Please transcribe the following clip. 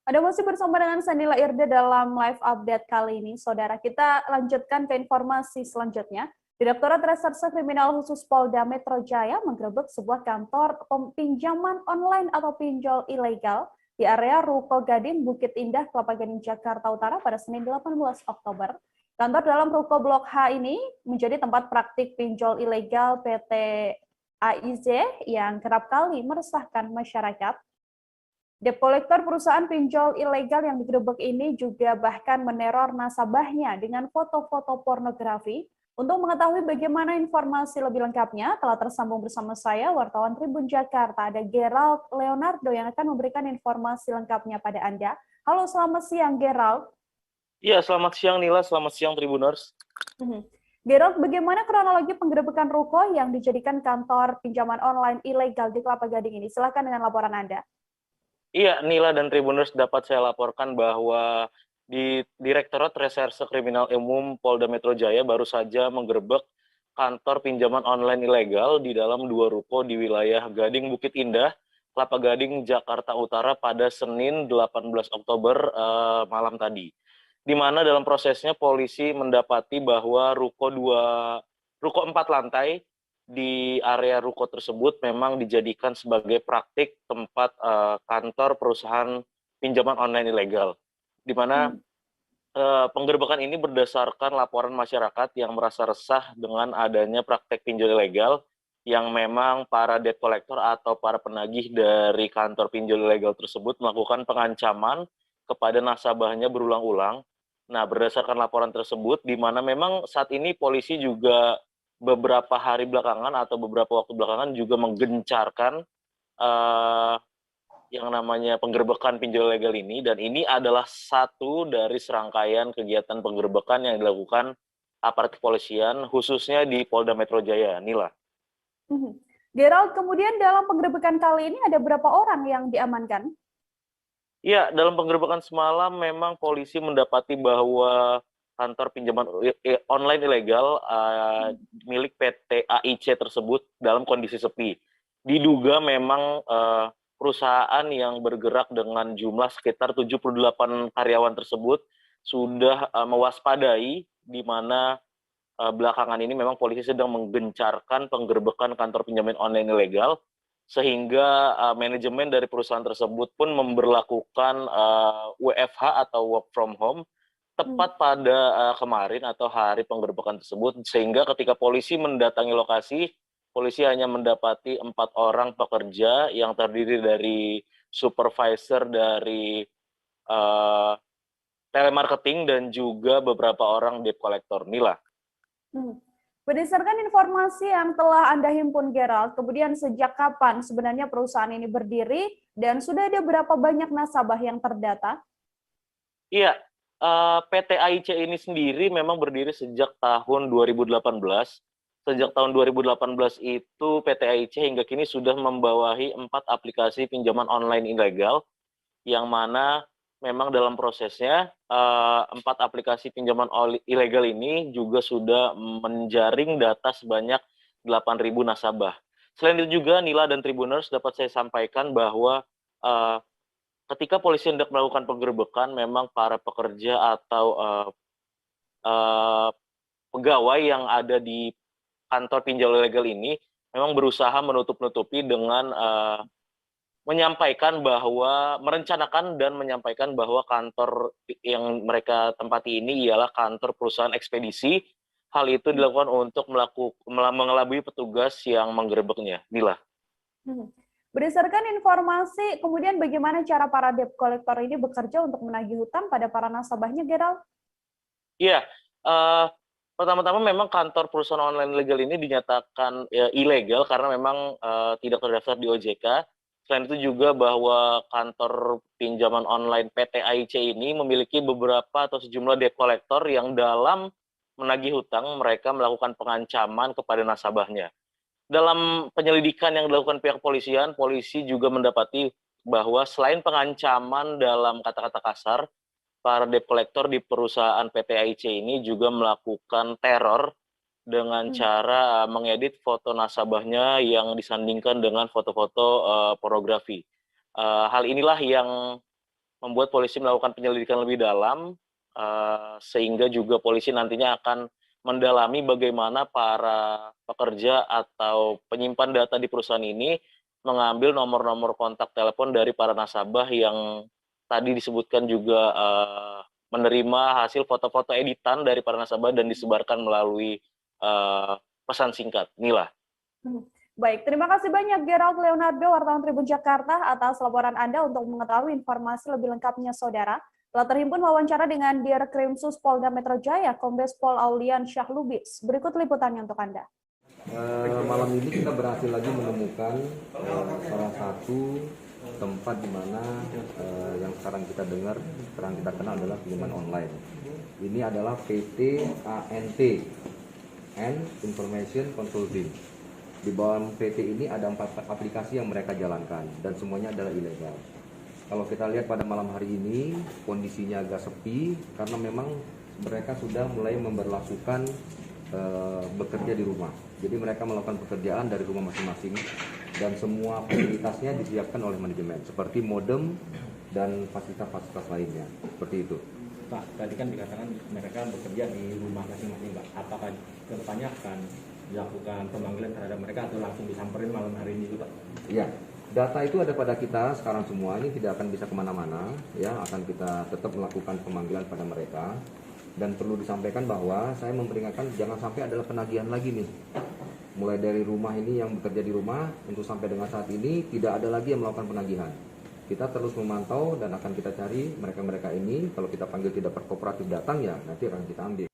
Ada masih bersama dengan Sanila Irde dalam live update kali ini, saudara. Kita lanjutkan ke informasi selanjutnya. Direktorat Reserse Kriminal Khusus Polda Metro Jaya menggerebek sebuah kantor pinjaman online atau pinjol ilegal di area Ruko Gading, Bukit Indah, Kelapa Gading, Jakarta Utara pada Senin 18 Oktober. Kantor dalam Ruko Blok H ini menjadi tempat praktik pinjol ilegal PT AIZ yang kerap kali meresahkan masyarakat. Debt collector perusahaan pinjol ilegal yang digerebek ini juga bahkan meneror nasabahnya dengan foto-foto pornografi. Untuk mengetahui bagaimana informasi lebih lengkapnya, telah tersambung bersama saya, wartawan Tribun Jakarta, ada Gerald Leonardo yang akan memberikan informasi lengkapnya pada Anda. Halo, selamat siang Gerald. Iya, selamat siang Nila, selamat siang Tribuners. Gerald, bagaimana kronologi penggerebekan ruko yang dijadikan kantor pinjaman online ilegal di Kelapa Gading ini? Silakan dengan laporan Anda. Iya, Nila dan Tribuners, dapat saya laporkan bahwa di Direktorat Reserse Kriminal Umum Polda Metro Jaya baru saja menggerebek kantor pinjaman online ilegal di dalam 2 ruko di wilayah Gading Bukit Indah, Kelapa Gading, Jakarta Utara pada Senin 18 Oktober malam tadi. Di mana dalam prosesnya polisi mendapati bahwa ruko 4 lantai di area ruko tersebut memang dijadikan sebagai praktik tempat kantor perusahaan pinjaman online ilegal, di mana penggerebekan ini berdasarkan laporan masyarakat yang merasa resah dengan adanya praktek pinjol ilegal yang memang para debt collector atau para penagih dari kantor pinjol ilegal tersebut melakukan pengancaman kepada nasabahnya berulang-ulang. Nah, berdasarkan laporan tersebut, di mana memang saat ini polisi juga beberapa hari belakangan atau beberapa waktu belakangan juga menggencarkan yang namanya penggerebekan pinjol ilegal ini, dan ini adalah satu dari serangkaian kegiatan penggerebekan yang dilakukan aparat kepolisian khususnya di Polda Metro Jaya. Nila. Gerald, kemudian dalam penggerebekan kali ini ada berapa orang yang diamankan? Ya, dalam penggerebekan semalam memang polisi mendapati bahwa kantor pinjaman online ilegal milik PT AIC tersebut dalam kondisi sepi. Diduga memang perusahaan yang bergerak dengan jumlah sekitar 78 karyawan tersebut sudah mewaspadai, di mana belakangan ini memang polisi sedang menggencarkan penggerebekan kantor pinjaman online ilegal, sehingga manajemen dari perusahaan tersebut pun memberlakukan WFH atau work from home tepat pada kemarin atau hari penggerebekan tersebut, sehingga ketika polisi mendatangi lokasi, polisi hanya mendapati 4 orang pekerja yang terdiri dari supervisor dari telemarketing dan juga beberapa orang debt collector. Nila. Berdasarkan informasi yang telah Anda himpun, Gerald, kemudian sejak kapan sebenarnya perusahaan ini berdiri dan sudah ada berapa banyak nasabah yang terdata? Iya, PT AIC ini sendiri memang berdiri sejak tahun 2018. Sejak tahun 2018 itu PT AIC hingga kini sudah membawahi 4 aplikasi pinjaman online ilegal, yang mana memang dalam prosesnya 4 aplikasi pinjaman ilegal ini juga sudah menjaring data sebanyak 8.000 nasabah. Selain itu juga Nila dan Tribuners, dapat saya sampaikan bahwa ketika polisi hendak melakukan penggerebekan, memang para pekerja atau pegawai yang ada di kantor pinjol ilegal ini memang berusaha menutup-nutupi dengan merencanakan dan menyampaikan bahwa kantor yang mereka tempati ini ialah kantor perusahaan ekspedisi. Hal itu dilakukan untuk mengelabui petugas yang menggerebeknya. Nila. Berdasarkan informasi, kemudian bagaimana cara para debt collector ini bekerja untuk menagih hutang pada para nasabahnya, Gerald? Iya, pertama-tama memang kantor perusahaan online ilegal ini dinyatakan ilegal karena memang tidak terdaftar di OJK. Selain itu juga bahwa kantor pinjaman online PT AIC ini memiliki beberapa atau sejumlah debt collector yang dalam menagih hutang mereka melakukan pengancaman kepada nasabahnya. Dalam penyelidikan yang dilakukan pihak kepolisian, polisi juga mendapati bahwa selain pengancaman dalam kata-kata kasar, para debt collector di perusahaan PT AIC ini juga melakukan teror dengan cara mengedit foto nasabahnya yang disandingkan dengan foto-foto pornografi. Hal inilah yang membuat polisi melakukan penyelidikan lebih dalam, sehingga juga polisi nantinya akan mendalami bagaimana para pekerja atau penyimpan data di perusahaan ini mengambil nomor-nomor kontak telepon dari para nasabah yang tadi disebutkan juga menerima hasil foto-foto editan dari para nasabah dan disebarkan melalui pesan singkat. Nila. Baik, terima kasih banyak Gerald Leonardo, wartawan Tribun Jakarta, atas laporan Anda untuk mengetahui informasi lebih lengkapnya, Saudara. Telah terhimpun wawancara dengan Dirkrimsus Polda Metro Jaya, Kombes Pol Aulian Syah Lubis. Berikut liputannya untuk Anda. Malam ini kita berhasil lagi menemukan salah satu tempat di mana yang sekarang kita dengar, sekarang kita kenal adalah pinjaman online. Ini adalah PT ANT, and Information Consulting. Di bawah PT ini ada 4 aplikasi yang mereka jalankan dan semuanya adalah ilegal. Kalau kita lihat pada malam hari ini kondisinya agak sepi karena memang mereka sudah mulai memberlakukan bekerja di rumah. Jadi mereka melakukan pekerjaan dari rumah masing-masing dan semua fasilitasnya disiapkan oleh manajemen seperti modem dan fasilitas-fasilitas lainnya. Seperti itu. Pak, tadi kan dikatakan mereka bekerja di rumah masing-masing, Pak. Apakah kedepannya akan dilakukan pemanggilan terhadap mereka atau langsung disamperin malam hari ini juga, Pak? Iya, data itu ada pada kita sekarang semua, ini tidak akan bisa kemana-mana, ya, akan kita tetap melakukan pemanggilan pada mereka. Dan perlu disampaikan bahwa saya memperingatkan jangan sampai adalah penagihan lagi nih. Mulai dari rumah ini yang bekerja di rumah, untuk sampai dengan saat ini tidak ada lagi yang melakukan penagihan. Kita terus memantau dan akan kita cari mereka-mereka ini, kalau kita panggil tidak berkooperatif datang ya nanti akan kita ambil.